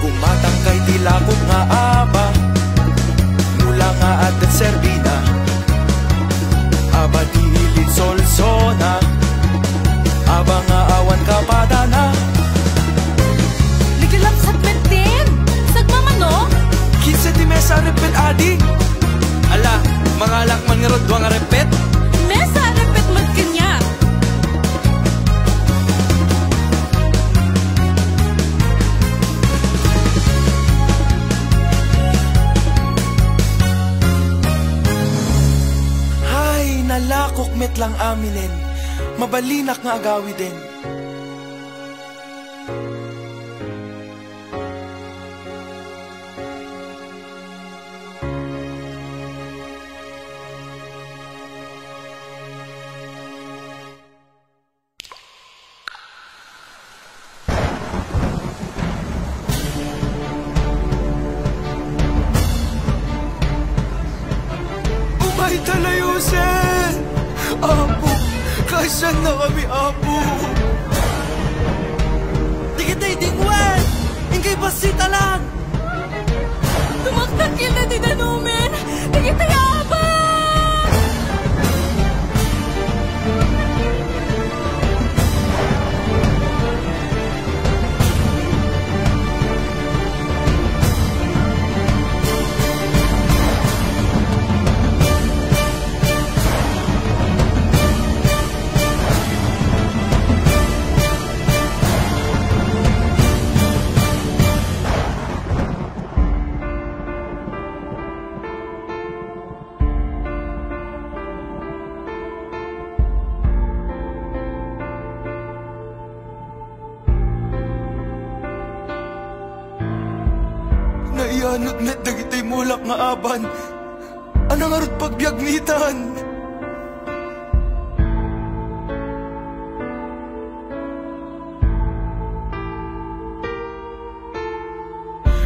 Gumatang kay tilakog nga aba, mula nga at serbina, aba dilit solsona, aba nga awan kapadana. Ligalap sa pentin, sagmamano? Kinsa di mesa repet adi? Ala, mga alak man nga rodwa nga repet? Mesa repet man kanya. Hay, nalakok met lang aminin, mabalinak nga agawi din. Ay, talayusin! Apo, kasan na kami, Apo? Tigitay dingwan! Ingkay basita lang! Tumaktakil na tinanumin! Tigitay aba! Naianot met dagitay mulak nga aban, anang arot pagbiagnitan.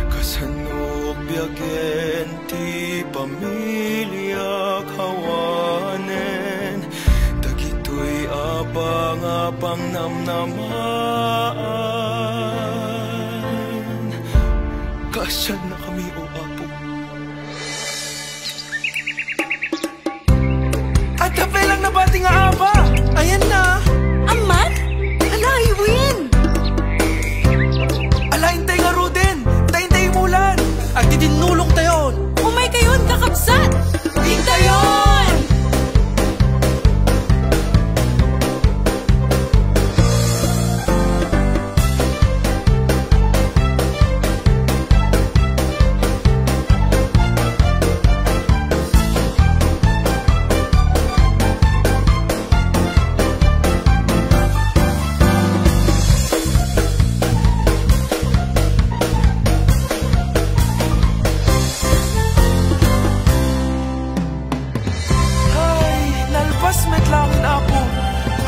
Kasanok biagen ti pamilya kawanen, dagitoy abang-abang namnamaan. Kasan na kami, o Apo? At tapay lang na bati nga aba! Ayan na! Aman? Ala, iwin! Ala, hintay nga Ruden! Hintay mulan! Ang titinulong tayon! Umay kayon, kakabsat! Hintayon!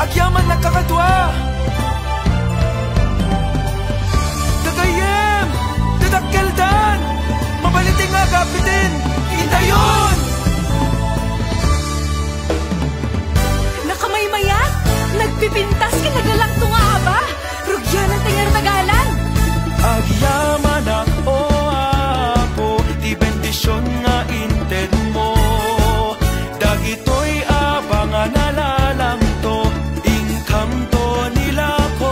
Agyaman nagkakadwa! Dagayem! Dadakkeldan! Mabaliting nga kapitin! Hintayon! Nakamaymayan! Nagpipintas ka nagalang tunga aba! Rugyan ang tingar tagalan! Agyaman ako, Apo, di bendisyon nga inted mo. Dagitoy abangan nalalang to, kamto nila ko.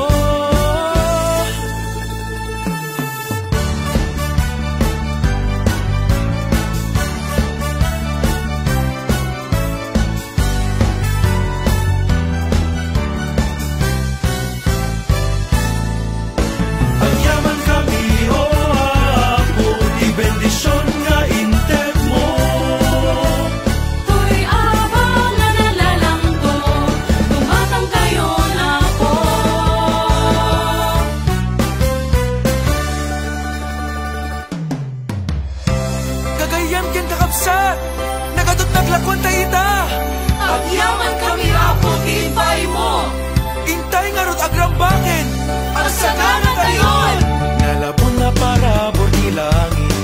Ang yaman kami, o Apo, di bendisyon nga inted mo. Tuy abang na nalalang to, tumatang kayo na po. Gagayam ken kakabsat, nagadot naglakon tayo ita. Agyaman kami Apo, timpay mo. Intay nga rot agrambaken, Ang sagana kayon! nalabon na para bordi langit,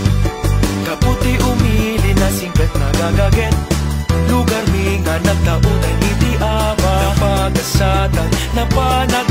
kaputi umili na singkat nagagaget, lugar mi nga nagtautan iti pa